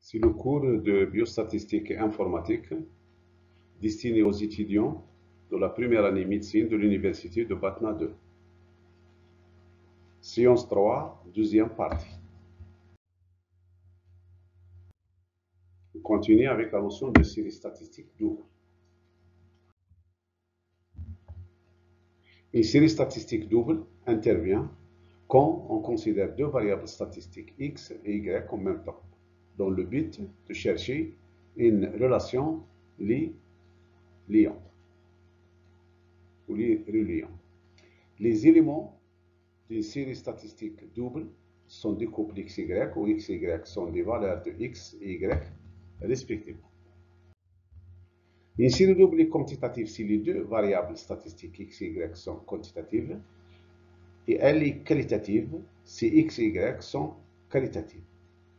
C'est le cours de biostatistique et informatique destiné aux étudiants de la première année médecine de l'université de Batna 2. Séance 3, deuxième partie. On continue avec la notion de série statistique double. Une série statistique double intervient quand on considère deux variables statistiques x et y en même temps, dans le but de chercher une relation liant ou reliant. Les éléments d'une série statistique double sont des couples xy où xy sont des valeurs de x et y respectivement. Une série double est quantitative si les deux variables statistiques x et y sont quantitatives, et elle est qualitative si x et y sont qualitatives.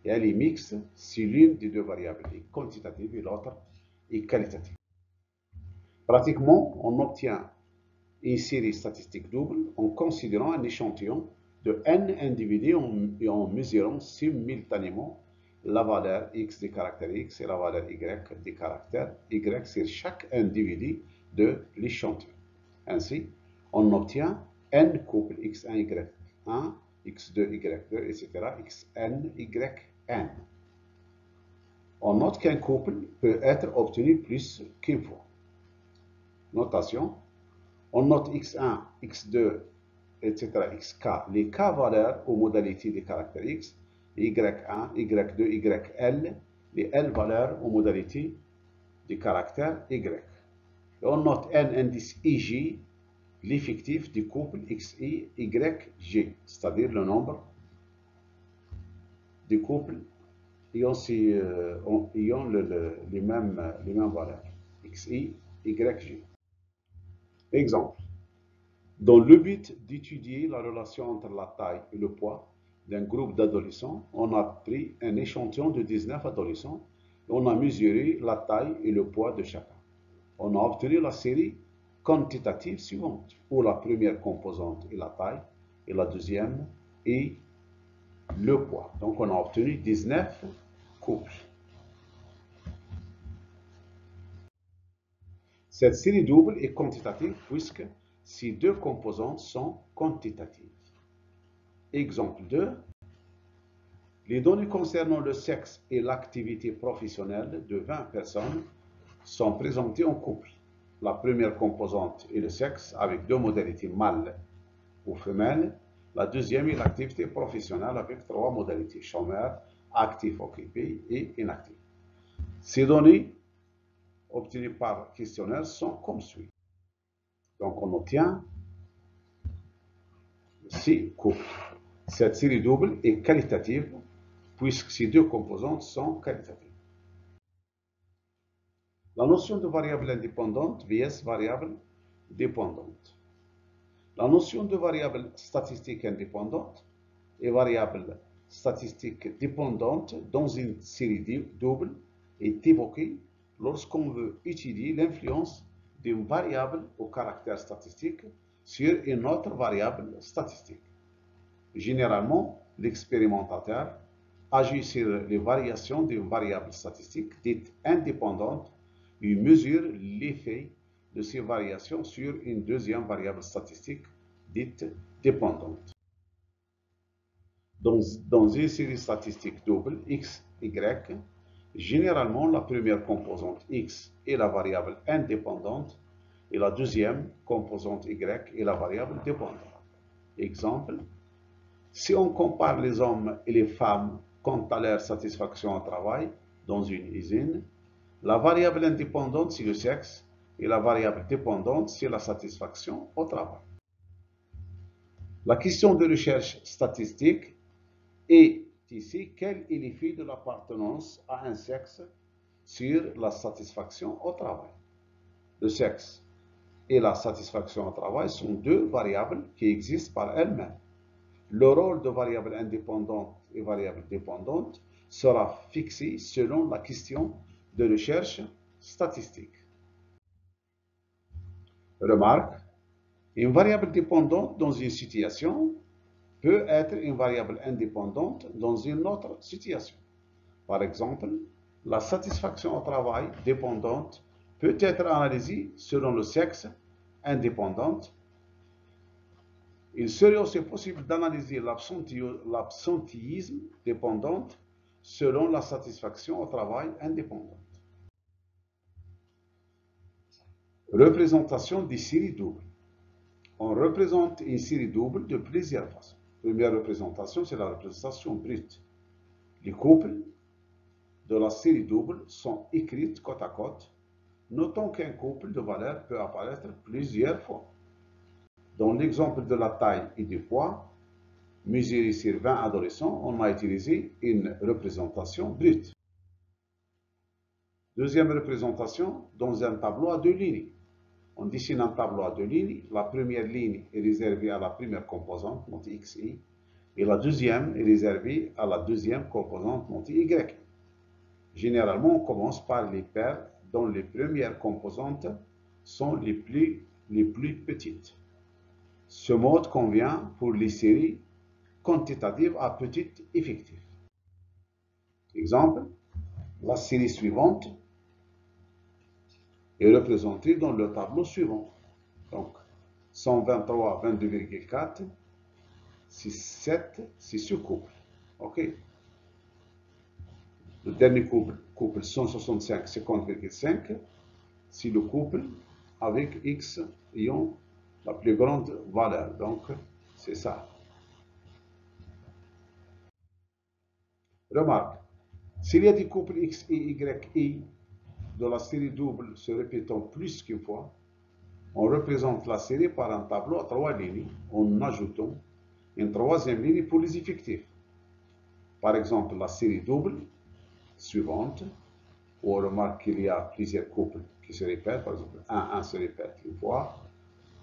Et elle est mixte si l'une des deux variables est quantitative et l'autre est qualitative. Pratiquement, on obtient une série statistique double en considérant un échantillon de n individus et en mesurant simultanément la valeur x des caractères x et la valeur y des caractères y sur chaque individu de l'échantillon. Ainsi, on obtient n couples x1, y1, x2, y2, etc., xn, yn. On note qu'un couple peut être obtenu plus qu'une fois. Notation. On note x1, x2, etc., xk, les k valeurs aux modalités des caractères x, et y1, y2, yl, les l valeurs aux modalités des caractères y. Et on note n indice ij, l'effectif du couple xi, yj, c'est-à-dire le nombre des couples ayant les mêmes valeurs, xi, yj. Exemple. Dans le but d'étudier la relation entre la taille et le poids d'un groupe d'adolescents, on a pris un échantillon de 19 adolescents et on a mesuré la taille et le poids de chacun. On a obtenu la série quantitative suivante, où la première composante est la taille et la deuxième est le poids. Donc on a obtenu 19 couples. Cette série double est quantitative puisque ces deux composantes sont quantitatives. Exemple 2. Les données concernant le sexe et l'activité professionnelle de 20 personnes sont présentées en couple. La première composante est le sexe avec deux modalités mâle ou femelle. La deuxième est l'activité professionnelle avec trois modalités, chômeur, actif occupé et inactif. Ces données obtenues par questionnaire sont comme suit. Donc on obtient 6 couples. Cette série double est qualitative puisque ces deux composantes sont qualitatives. La notion de variable indépendante vs variable dépendante. La notion de variable statistique indépendante et variable statistique dépendante dans une série double est évoquée lorsqu'on veut étudier l'influence d'une variable au caractère statistique sur une autre variable statistique. Généralement, l'expérimentateur agit sur les variations d'une variable statistique dite indépendante et mesure l'effet de ces variations sur une deuxième variable statistique dite dépendante. Dans une série statistique double x, y, généralement la première composante x est la variable indépendante et la deuxième composante y est la variable dépendante. Exemple, si on compare les hommes et les femmes quant à leur satisfaction au travail dans une usine, la variable indépendante c'est le sexe et la variable dépendante c'est la satisfaction au travail. La question de recherche statistique est ici quel est l'effet de l'appartenance à un sexe sur la satisfaction au travail. Le sexe et la satisfaction au travail sont deux variables qui existent par elles-mêmes. Le rôle de variable indépendante et variable dépendante sera fixé selon la question de recherche statistique. Remarque, une variable dépendante dans une situation peut être une variable indépendante dans une autre situation. Par exemple, la satisfaction au travail dépendante peut être analysée selon le sexe indépendante. Il serait aussi possible d'analyser l'absentéisme dépendante selon la satisfaction au travail indépendante. Représentation des séries doubles. On représente une série double de plusieurs façons. Première représentation, c'est la représentation brute. Les couples de la série double sont écrits côte à côte. Notons qu'un couple de valeurs peut apparaître plusieurs fois. Dans l'exemple de la taille et du poids, mesuré sur 20 adolescents, on a utilisé une représentation brute. Deuxième représentation, dans un tableau à deux lignes. On dessine un tableau à deux lignes. La première ligne est réservée à la première composante, monte x, y, et la deuxième est réservée à la deuxième composante, monte y. Généralement, on commence par les paires dont les premières composantes sont les plus petites. Ce mode convient pour les séries quantitatives à petite effectif. Exemple, la série suivante est représentée dans le tableau suivant. Donc, 123, 22,4, 7, c'est ce couple. OK? Le dernier couple 165, 50,5, c'est le couple avec X ayant la plus grande valeur. Donc, c'est ça. Remarque, s'il y a des couples X et Y de la série double se répétant plus qu'une fois, on représente la série par un tableau à trois lignes en ajoutant une troisième ligne pour les effectifs. Par exemple, la série double suivante, où on remarque qu'il y a plusieurs couples qui se répètent. Par exemple, 1 se répète une fois,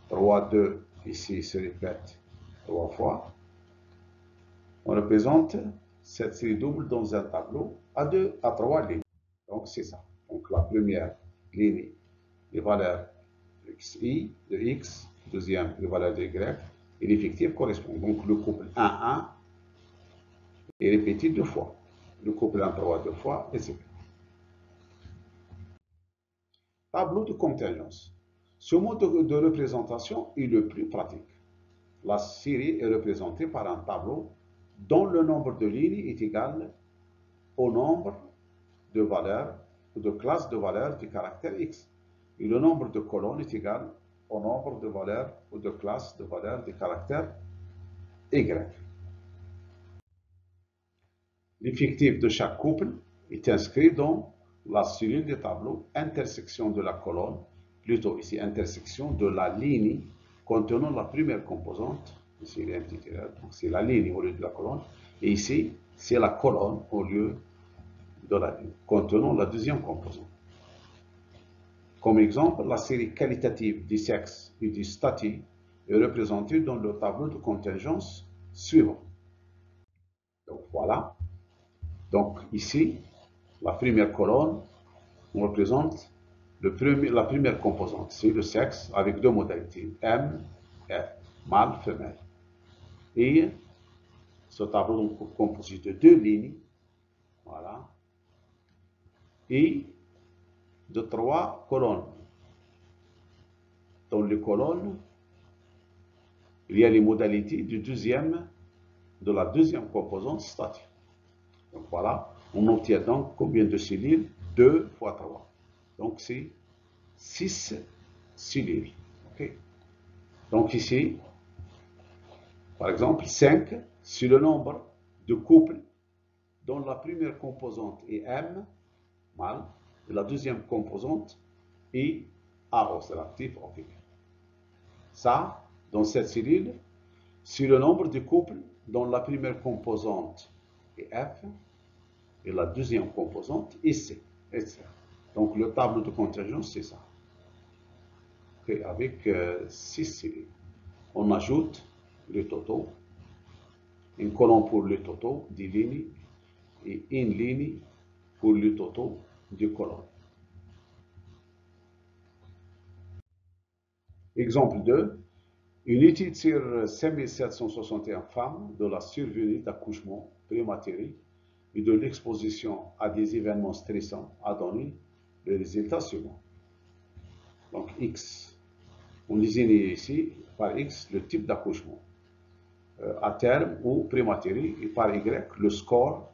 3, 2 ici se répète trois fois. On représente cette série double dans un tableau à trois lignes. Donc c'est ça. Donc la première ligne, les valeurs xi de x, deuxième, les valeurs de y, et l'effectif correspond. Donc le couple 1 est répété deux fois. Le couple 1, 3 deux fois, etc. Tableau de contingence. Ce mode de représentation est le plus pratique. La série est représentée par un tableau dont le nombre de lignes est égal au nombre de valeurs ou de classes de valeurs du caractère x. Et le nombre de colonnes est égal au nombre de valeurs ou de classes de valeurs du caractère y. L'effectif de chaque couple est inscrit dans la cellule du tableau, intersection de la colonne, plutôt ici intersection de la ligne contenant la première composante. Ici il y a un petit erreur, donc c'est la ligne au lieu de la colonne, et ici c'est la colonne au lieu de la ligne contenant la deuxième composante. Comme exemple, la série qualitative du sexe et du statut est représentée dans le tableau de contingence suivant. Donc voilà. Donc ici, la première colonne, on représente la première composante, c'est le sexe avec deux modalités, M, F, mâle, femelle. Et ce tableau est composé de deux lignes, voilà, et de trois colonnes. Dans les colonnes, il y a les modalités de la deuxième composante statut. Donc voilà, on obtient donc combien de cellules? 2 fois 3. Donc c'est 6 cellules. Okay. Donc ici, par exemple, 5, c'est le nombre de couples dont la première composante est M, mâle, et la deuxième composante est AO, c'est l'actif OK. Ça, dans cette cellule, c'est le nombre de couples dont la première composante est F et la deuxième composante est C, etc. Donc le tableau de contingence, c'est ça. Okay, avec 6 cellules. On ajoute le totaux, une colonne pour le totaux des lignes et une ligne pour le totaux des colonnes. Exemple 2. Une étude sur 5761 femmes de la survenue d'accouchement prématuré et de l'exposition à des événements stressants a donné le résultat suivant. Donc X, on désigne ici par X le type d'accouchement à terme ou prématuré et par Y le score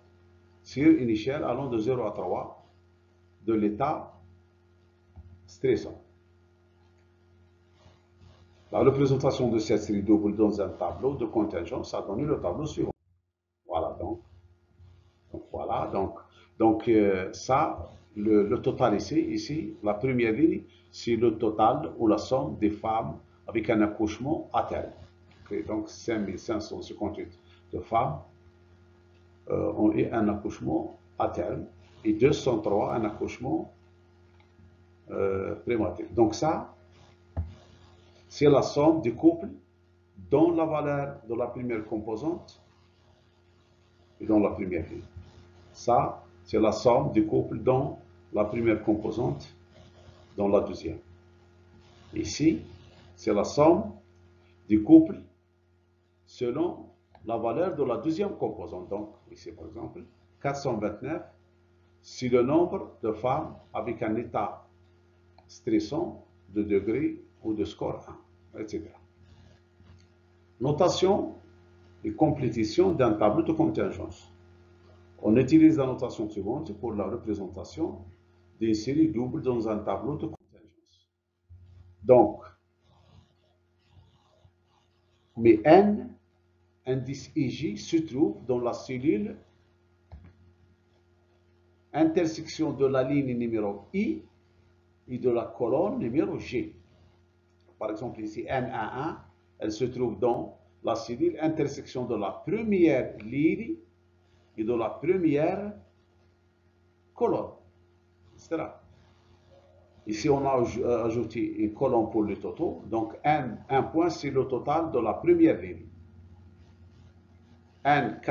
sur une échelle allant de 0 à 3 de l'état stressant. La représentation de cette série double dans un tableau de contingence a donné le tableau suivant. Voilà donc ça, le total ici, la première ligne, c'est le total ou la somme des femmes avec un accouchement à terme. Okay, donc 5558 de femmes ont eu un accouchement à terme et 203 un accouchement prématuré. Donc ça, c'est la somme des couples dont la valeur de la première composante et dans la première ligne. Ça, c'est la somme des couples dans la première composante, dans la deuxième. Ici, c'est la somme des couples selon la valeur de la deuxième composante. Donc, ici, par exemple, 429, c'est le nombre de femmes avec un état stressant de degré ou de score 1, etc. Notation et complétion d'un tableau de contingence. On utilise la notation suivante pour la représentation d'une série double dans un tableau de contingence. Donc, mais N, indice IJ, se trouve dans la cellule intersection de la ligne numéro I et de la colonne numéro G. Par exemple, ici, N11, elle se trouve dans la cellule intersection de la première ligne et de la première colonne, etc. Ici, on a ajouté une colonne pour le total. Donc, un point, c'est le total de la première ligne. K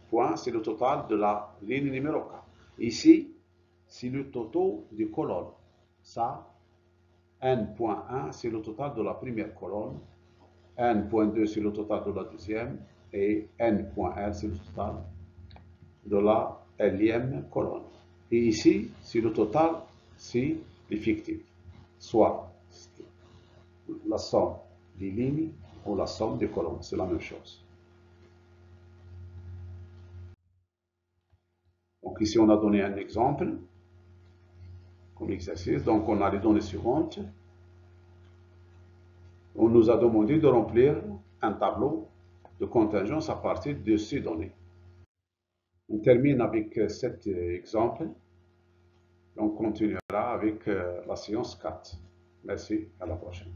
point, c'est le total de la ligne numéro K. Ici, c'est le total des colonnes. Ça, N.1, c'est le total de la première colonne. N.2, c'est le total de la deuxième. Et N.1, c'est le total de la L-ième colonne. Et ici, c'est le total, c'est l'effectif. Soit la somme des lignes ou la somme des colonnes. C'est la même chose. Donc ici, on a donné un exemple comme exercice. Donc on a les données suivantes. On nous a demandé de remplir un tableau de contingence à partir de ces données. On termine avec cet exemple. On continuera avec la séance 4. Merci, à la prochaine.